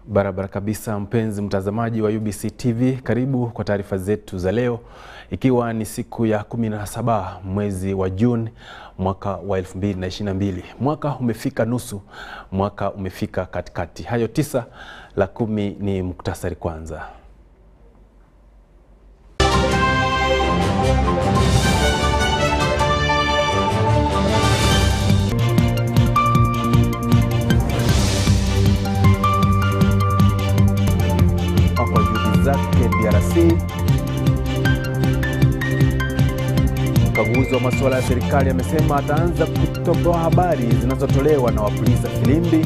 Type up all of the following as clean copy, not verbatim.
Barabara kabisa, mpenzi mtazamaji wa UBC TV, karibu kwa taarifa zetu za leo, ikiwa ni siku ya 17 mwezi wa Juni mwaka wa 2022. Mwaka umefika nusu, mwaka umefika katikati. Hayo 9, la 10 ni muktasari kwanza. Zake DRC. Mkaguzi wa masuala ya serikali amesema ataanza kutoboa habari zinazotolewa na wapuliza filimbi.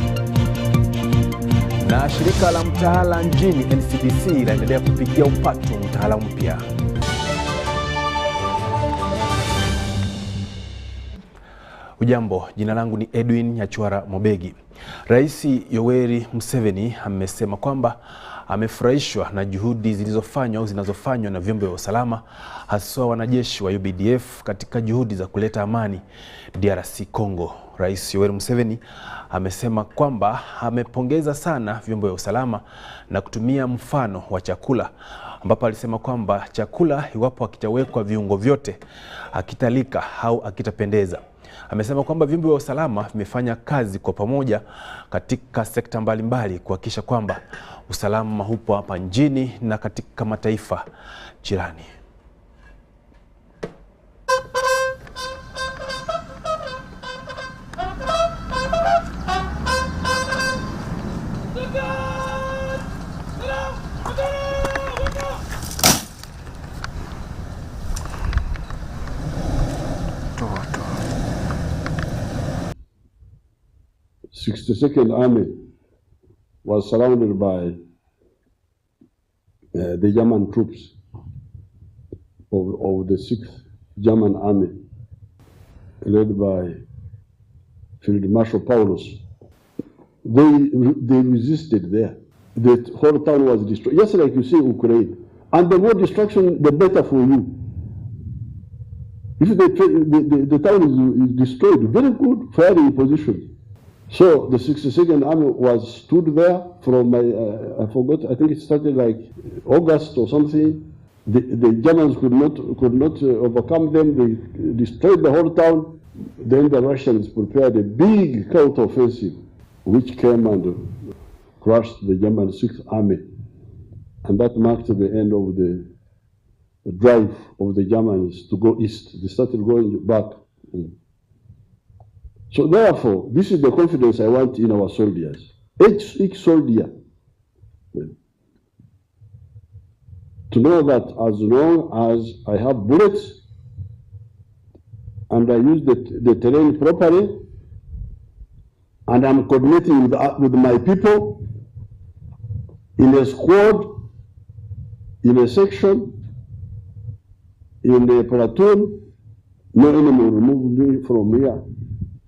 Na shirika la mtaala nchini NCDC linaendelea kupigia upato mtaala mpya. Ujambo, jina langu ni Edwin Nyachwara Mobegi. Rais Yoweri Museveni amesema kwamba amefurahishwa na juhudi zinazofanywa na vyombo vya usalama, hasa wanajeshi wa UBDF katika juhudi za kuleta amani DRC Congo. Rais Yoweri Museveni amesema kwamba amepongeza sana vyombo vya usalama na kutumia mfano wa chakula, ambapo alisema kwamba chakula iwapo hakitawekwa viungo vyote hakitalika au hakitapendeza. Amesema kwamba vyombo vya usalama vimefanya kazi kwa pamoja katika sekta mbalimbali kuhakikisha kwamba usalama upo hapa nchini na katika mataifa jirani. The 62nd Army was surrounded by the German troops of the 6th German Army, led by Field Marshal Paulus. They resisted there. The whole town was destroyed, just like you see in Ukraine. And the more destruction, the better for you. If the town is destroyed, very good firing position. So the 62nd Army was stood there from, I forgot, I think it started like August or something. The Germans could not overcome them. They destroyed the whole town. Then the Russians prepared a big counteroffensive, which came and crushed the German 6th Army. And that marked the end of the drive of the Germans to go east. They started going back. So therefore, this is the confidence I want in our soldiers. Each soldier to know that as long as I have bullets and I use the terrain properly and I'm coordinating with my people in a squad, in a section, in a platoon, no enemy will remove me from here.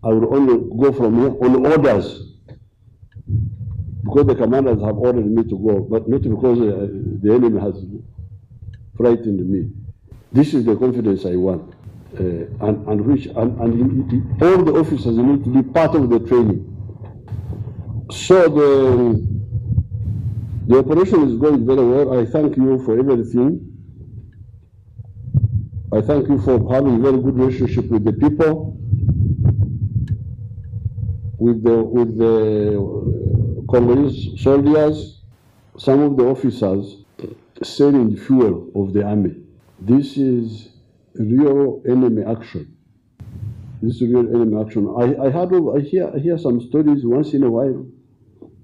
I will only go from here on orders, because the commanders have ordered me to go, but not because the enemy has frightened me. This is the confidence I want, and all the officers need to be part of the training. So the operation is going very well. I thank you for everything. I thank you for having a very good relationship with the people. With the Congolese soldiers, some of the officers selling fuel of the army. This is real enemy action. This is real enemy action. I hear some stories once in a while.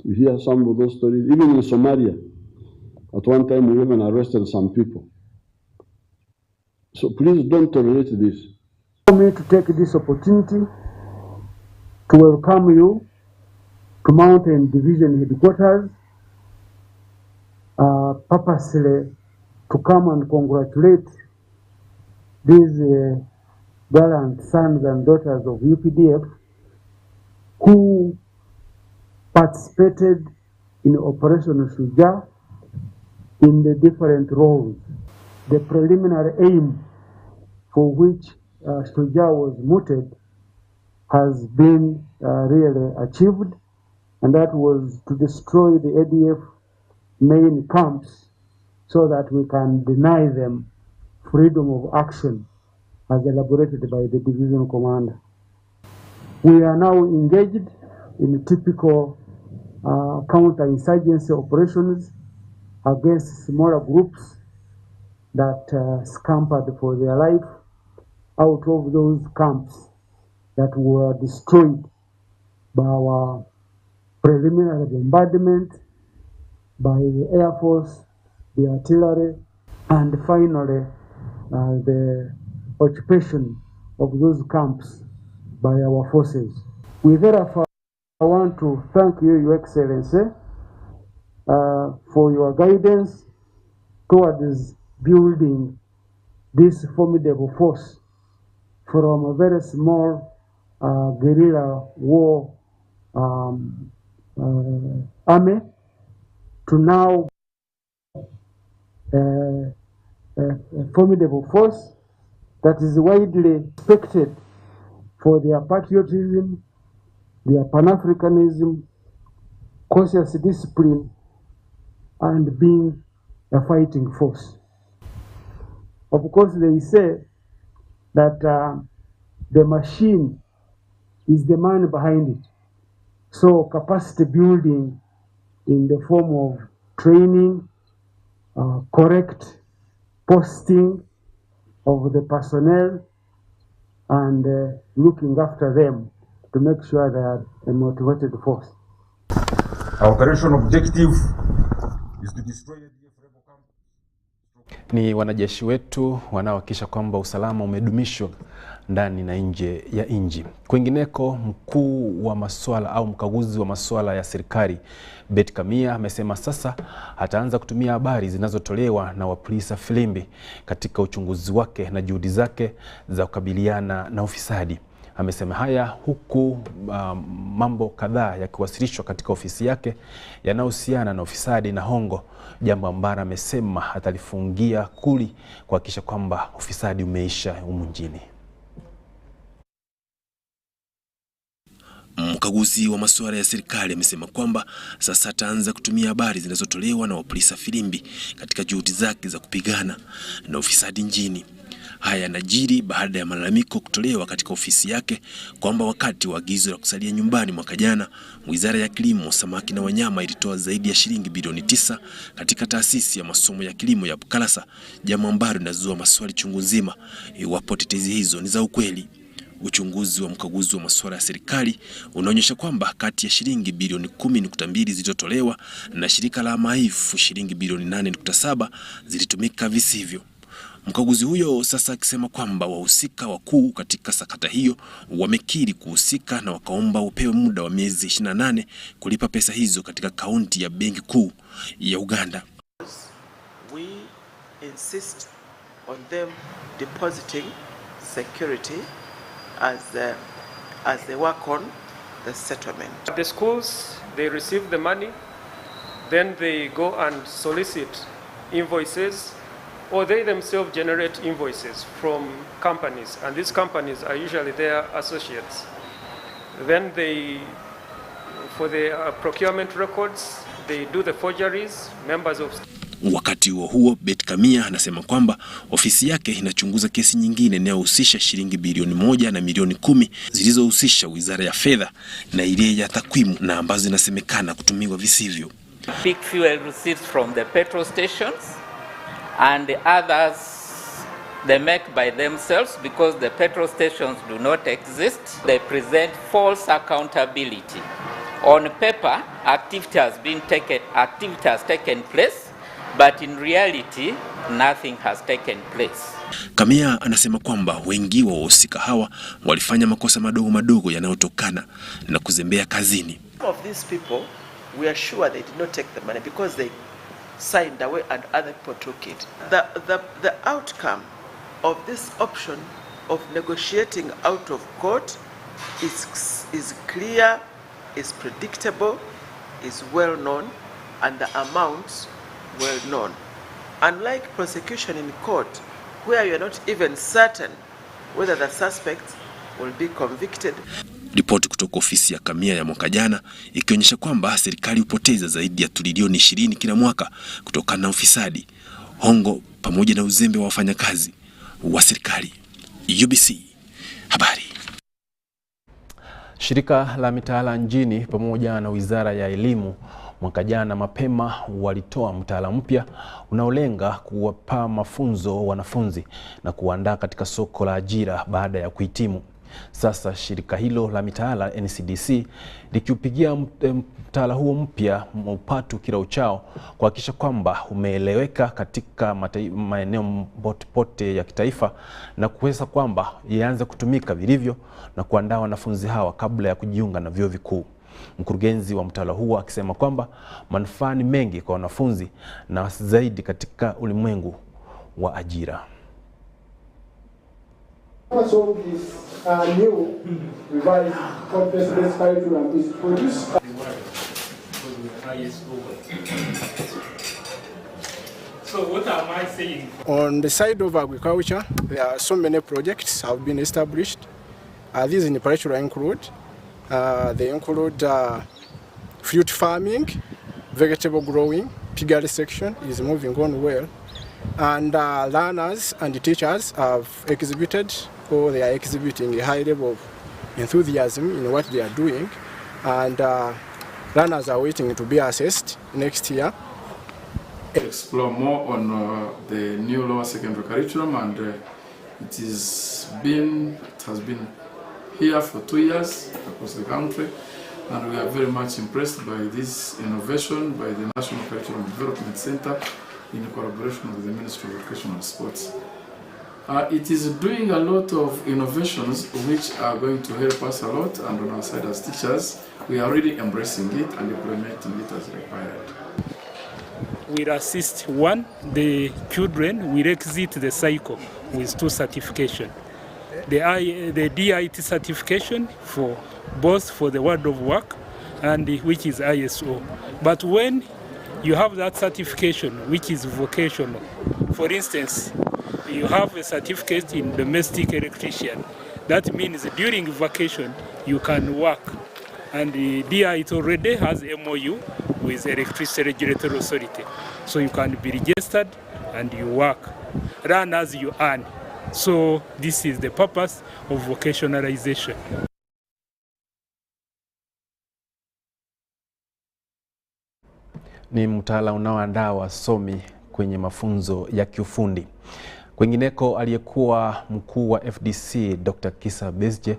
You hear some of those stories. Even in Somalia, at one time we even arrested some people. So please don't tolerate this. Allow me to take this opportunity to welcome you to Mountain Division Headquarters, purposely to come and congratulate these gallant sons and daughters of UPDF who participated in Operation Shuja in the different roles. The preliminary aim for which Shuja was mooted has been really achieved, and that was to destroy the ADF main camps so that we can deny them freedom of action as elaborated by the division commander. We are now engaged in typical counter-insurgency operations against smaller groups that scampered for their life out of those camps that were destroyed by our preliminary bombardment, by the Air Force, the artillery, and finally the occupation of those camps by our forces. We therefore want to thank you, Your Excellency, for your guidance towards building this formidable force from a very small guerrilla war army to now a formidable force that is widely respected for their patriotism, their Pan-Africanism, cautious discipline, and being a fighting force. Of course, they say that the machine is the man behind it. So capacity building in the form of training, correct posting of the personnel, and looking after them to make sure they are a motivated force. Our operation objective is to destroy the rebel camp. Ni wanajeshi wetu wanaohakikisha kwamba usalama umedumishwa ndani na nje ya nchi. Kwingineko, mkuu wa masuala au mkaguzi wa masuala ya serikali Bet Kamia amesema sasa ataanza kutumia habari zinazotolewa na wapolisa filimbi katika uchunguzi wake na juhudi zake za kukabiliana na ufisadi. Amesema haya huku mambo kadhaa yakiwasilishwa katika ofisi yake yanayohusiana na ufisadi na hongo, jambo ambalo amesema atalifungia kuli kuhakikisha kwamba ufisadi umeisha humu nchini. Mkaguzi wa masuala ya serikali amesema kwamba sasa ataanza kutumia habari zinazotolewa na wapolisa filimbi katika juhudi zake za kupigana na ufisadi nchini. Haya yanajiri baada ya malalamiko kutolewa katika ofisi yake kwamba wakati wa agizo la kusalia nyumbani mwaka jana, Wizara ya Kilimo, Samaki na Wanyama ilitoa zaidi ya shilingi bilioni 9 katika taasisi ya masomo ya kilimo ya Bukalasa, jambo ambalo linazua maswali chungu nzima iwapo tetezi hizo ni za ukweli. Uchunguzi wa mkaguzi wa masuala ya serikali unaonyesha kwamba kati ya shilingi bilioni 10.2 zilizotolewa na shirika la Maifu, shilingi bilioni 8.7 zilitumika visivyo. Mkaguzi huyo sasa akisema kwamba wahusika wakuu katika sakata hiyo wamekiri kuhusika na wakaomba upewe muda wa miezi 28 kulipa pesa hizo katika kaunti ya Benki Kuu ya Uganda. We insist on them depositing security as they work on the settlement. The schools, they receive the money, then they go and solicit invoices, or they themselves generate invoices from companies, and these companies are usually their associates. Then they, for the procurement records, they do the forgeries, members of... Wakati huo Bet Kamia anasema kwamba ofisi yake inachunguza kesi nyingine inayohusisha shilingi bilioni 1 na milioni 10 zilizohusisha Wizara ya Fedha na ile ya Takwimu na ambazo zinasemekana kutumiwa visivyo. Big fuel receipts from the petrol stations and the others they make by themselves because the petrol stations do not exist. They present false accountability. On paper, activity has taken place, but in reality, nothing has taken place. Kamia anasema kwamba wengi wa wahusika hawa walifanya makosa madogo madogo yanayotokana na kuzembea kazini. Some of these people, we are sure they did not take the money because they signed away and other people took it. The outcome of this option of negotiating out of court is clear, is predictable, is well known, and the amounts well known. Unlike prosecution in court, where you are not even certain whether the suspect will be convicted. Ripoti kutoka ofisi ya Kamia ya mwaka jana ikionyesha kwamba serikali hupoteza zaidi ya trilioni 20 kila mwaka kutokana na ufisadi, hongo pamoja na uzembe wa wafanyakazi wa serikali. UBC Habari. Shirika la mitaala nchini pamoja na Wizara ya Elimu mwaka jana mapema walitoa mtaala mpya unaolenga kuwapa mafunzo wanafunzi na kuandaa katika soko la ajira baada ya kuhitimu. Sasa shirika hilo la mitaala NCDC likiupigia mtaala huo mpya upatu kila uchao kuhakikisha kwamba umeeleweka katika maeneo pote ya kitaifa na kuweza kwamba ianze kutumika vilivyo na kuandaa wanafunzi hawa kabla ya kujiunga na vyuo vikuu. Mkurugenzi wa mtaala huo akisema kwamba manufaa ni mengi kwa wanafunzi na zaidi katika ulimwengu wa ajira. So this new revised competence-based curriculum is produced. So what am I saying? On the side of agriculture, there are so many projects have been established. These in particular include fruit farming, vegetable growing, piggery section is moving on well, and learners and teachers have exhibited, or they are exhibiting, a high level of enthusiasm in what they are doing, and learners are waiting to be assessed next year. Explore more on the new lower secondary curriculum, and it has been here for 2 years across the country, and we are very much impressed by this innovation by the National Curriculum Development Center in collaboration with the Ministry of Education and Sports. It is doing a lot of innovations which are going to help us a lot, and on our side as teachers, we are really embracing it and implementing it as required. We'll assist the children will exit the cycle with 2 certifications. The DIT certification for both for the World of Work and which is ISO. But when you have that certification which is vocational, for instance, you have a certificate in domestic electrician, that means during vacation you can work. And the DIT already has MOU with Electricity Regulatory Authority. So you can be registered and you work, run as you earn. So this is the purpose of vocationalization. Ni mtaala unaoandaa wasomi kwenye mafunzo ya kiufundi. Kwingineko, aliyekuwa mkuu wa FDC Dr. Kizza Besigye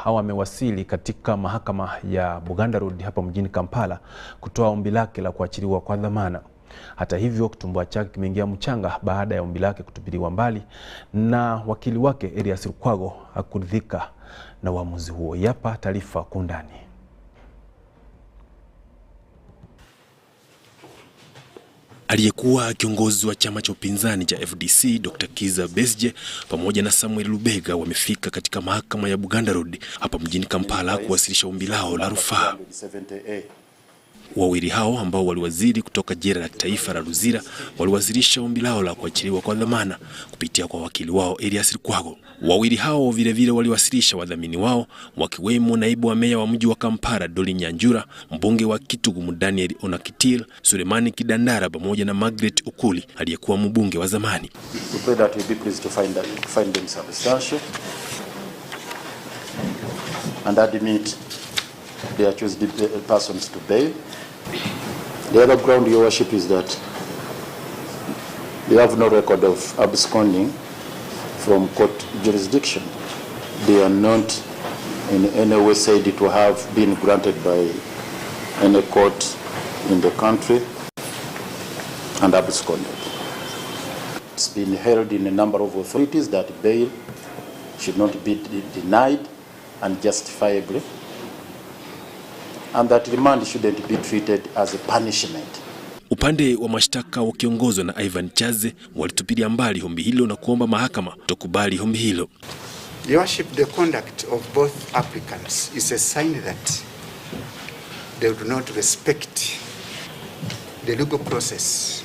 amewasili katika mahakama ya Buganda Road hapa mjini Kampala kutoa ombi lake la kuachiliwa kwa dhamana. Hata hivyo, kitumbua chake kimeingia mchanga baada ya ombi lake kutupiliwa mbali na wakili wake Elias Lukwago hakuridhika na uamuzi huo. Yapa taarifa kwa undani. Aliyekuwa kiongozi wa chama cha upinzani cha FDC Dr. Kizza Besigye pamoja na Samuel Lubega wamefika katika mahakama ya Buganda Road hapa mjini Kampala kuwasilisha ombi lao la rufaa. Wawili hao ambao waliwaziri kutoka jela la taifa la Luzira waliwasilisha ombi lao la kuachiliwa kwa dhamana kupitia kwa wakili wao Elias Lukwago. Wawili hao vile waliwasilisha wadhamini wao wakiwemo naibu wa meya wa mji wa Kampala Edwin Nyachwara, mbunge wa Kitugu Daniel Onakitil, Sulemani Kidandara pamoja na Margaret Ukuli aliyekuwa mbunge wa zamani. We pray that we be pleased to find them substantial and admit the accused persons to bail. The other ground, Your Worship, is that they have no record of absconding from court jurisdiction. They are not in any way said to have been granted by any court in the country and absconded. It's been held in a number of authorities that bail should not be denied unjustifiably, and that remand shouldn't be treated as a punishment. Upande wa mashtaka wakiongozwa na Ivan Chaze walitupilia mbali ombi hilo na kuomba mahakama kutokubali ombi hilo. Your Worship, the conduct of both applicants is a sign that they do not respect the legal process.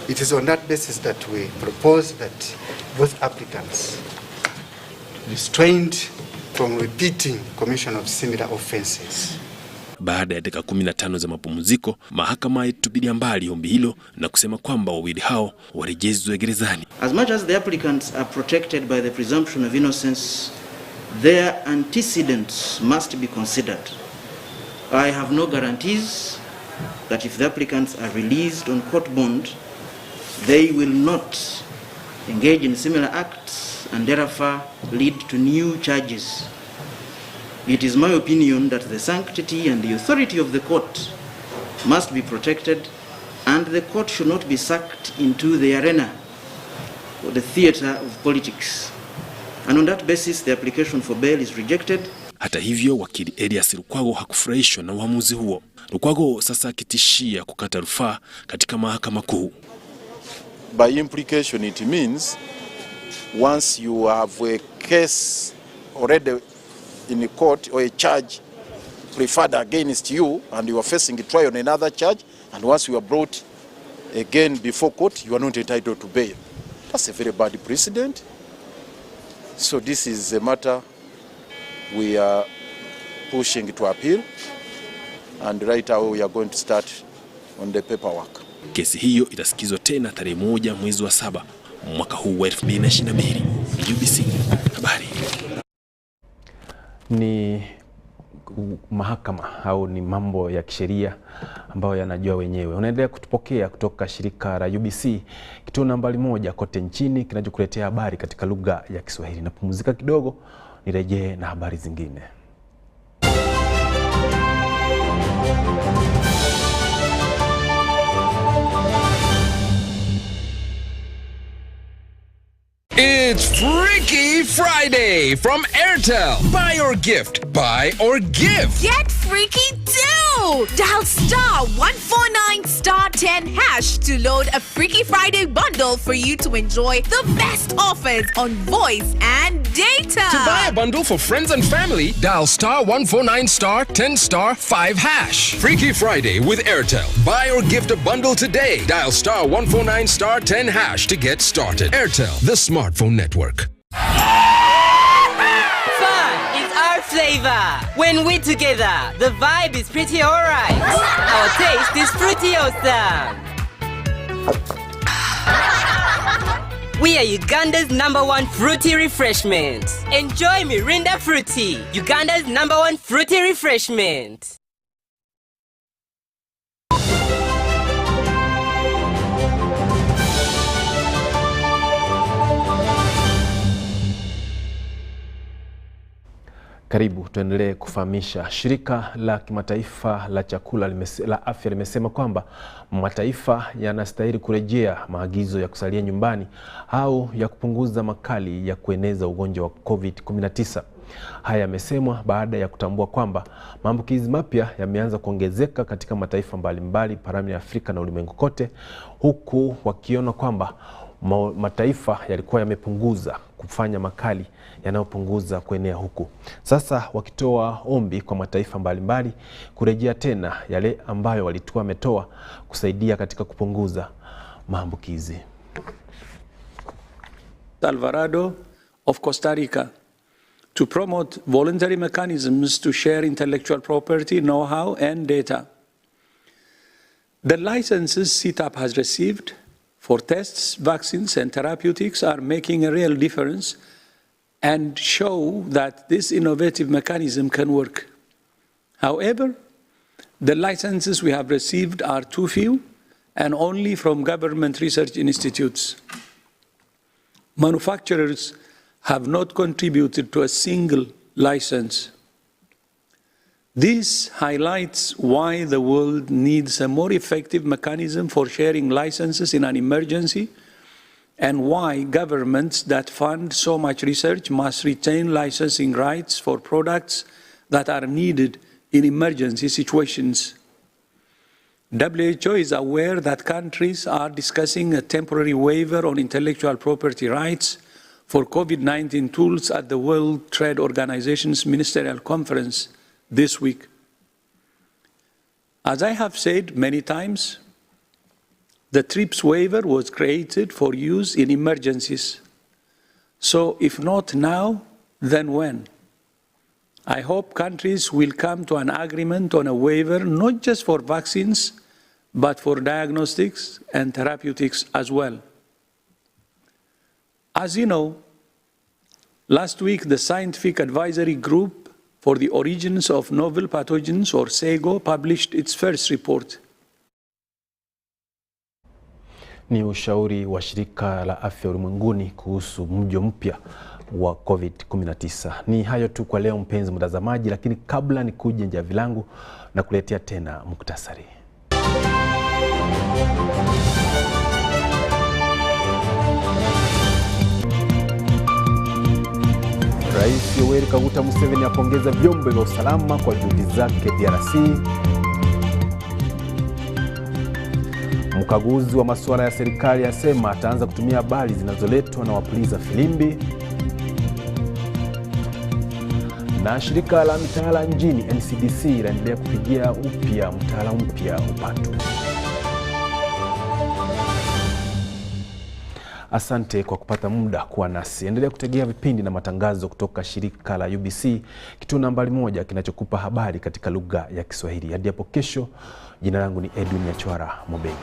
It is on that basis that we propose that both applicants restrained from repeating commission of similar offenses. Baada ya dakika 15 za mapumziko, mahakama ilitupilia mbali ombi hilo na kusema kwamba wawili hao warejezwe gerezani. As much as the applicants are protected by the presumption of innocence, their antecedents must be considered. I have no guarantees that if the applicants are released on court bond, they will not engage in similar acts and therefore lead to new charges. It is my opinion that the sanctity and the authority of the court must be protected, and the court should not be sucked into the arena or the theater of politics. And on that basis, the application for bail is rejected. Hata hivyo, wakili Elias Lukwago hakufurahishwa na uamuzi huo. Lukwago sasa akitishia kukata rufaa katika mahakama kuu. By implication, it means once you have a case already in a court or a charge preferred against you and you are facing a trial on another charge, and once you are brought again before court, you are not entitled to bail. That's a very bad precedent. So this is a matter we are pushing to appeal, and right now we are going to start on the paperwork. Kesi hiyo itasikizwa tena tarehe 1 mwezi wa 7 mwaka huu wa 2022. UBC Habari. Ni mahakama au ni mambo ya kisheria ambayo yanajua wenyewe. Unaendelea kutupokea kutoka shirika la UBC, kituo nambari 1 kote nchini kinachokuletea habari katika lugha ya Kiswahili. Napumzika kidogo, nirejee na habari zingine. It's Freaky Friday from Airtel. Buy or gift. Buy or give. Get freaky too! Dial *149*10# to load a Freaky Friday bundle for you to enjoy the best offers on voice and data. To buy a bundle for friends and family, dial *149*10*5#. Freaky Friday with Airtel. Buy or gift a bundle today. Dial *149*10# to get started. Airtel, the smartphone network. Fun is our flavor. When we're together, the vibe is pretty alright. Our taste is fruity awesome. We are Uganda's #1 fruity refreshment. Enjoy Mirinda Fruity, Uganda's #1 fruity refreshment. Karibu tuendelee kufahamisha. Shirika la kimataifa la chakula la afya limesema kwamba mataifa yanastahili kurejea maagizo ya kusalia nyumbani au ya kupunguza makali ya kueneza ugonjwa wa COVID-19. Haya yamesemwa baada ya kutambua kwamba maambukizi mapya yameanza kuongezeka katika mataifa mbalimbali barani Afrika na ulimwengu kote, huku wakiona kwamba mataifa yalikuwa yamepunguza kufanya makali yanayopunguza kuenea huku. Sasa wakitoa ombi kwa mataifa mbalimbali kurejea tena yale ambayo walikuwa wametoa kusaidia katika kupunguza maambukizi. Alvarado of Costa Rica to promote voluntary mechanisms to share intellectual property, know-how and data. The licenses CETAP has received for tests, vaccines and therapeutics are making a real difference and show that this innovative mechanism can work. However, the licenses we have received are too few and only from government research institutes. Manufacturers have not contributed to a single license. This highlights why the world needs a more effective mechanism for sharing licenses in an emergency, and why governments that fund so much research must retain licensing rights for products that are needed in emergency situations. WHO is aware that countries are discussing a temporary waiver on intellectual property rights for COVID-19 tools at the World Trade Organization's Ministerial Conference this week. As I have said many times, the TRIPS waiver was created for use in emergencies. So if not now, then when? I hope countries will come to an agreement on a waiver, not just for vaccines, but for diagnostics and therapeutics as well. As you know, last week the Scientific Advisory Group for the Origins of Novel Pathogens, or SEGO, published its first report. Ni ushauri wa shirika la afya ulimwenguni kuhusu mjo mpya wa COVID-19. Ni hayo tu kwa leo mpenzi mtazamaji, lakini kabla ni kuja nje vilangu na kuletea tena muktasari. Rais Yoweri Kaguta Museveni apongeza vyombo vya usalama kwa juhudi zake DRC. Mkaguzi wa masuala ya serikali asema ataanza kutumia habari zinazoletwa na wapuliza filimbi. Na shirika la mitaala nchini NCDC linaendelea kupigia upya mtaala mpya upatu. Asante kwa kupata muda kuwa nasi. Endelea kutegea vipindi na matangazo kutoka shirika la UBC, kituo nambari 1 kinachokupa habari katika lugha ya Kiswahili. Hadi hapo kesho, jina langu ni Edwin Nyachwara Mobegi.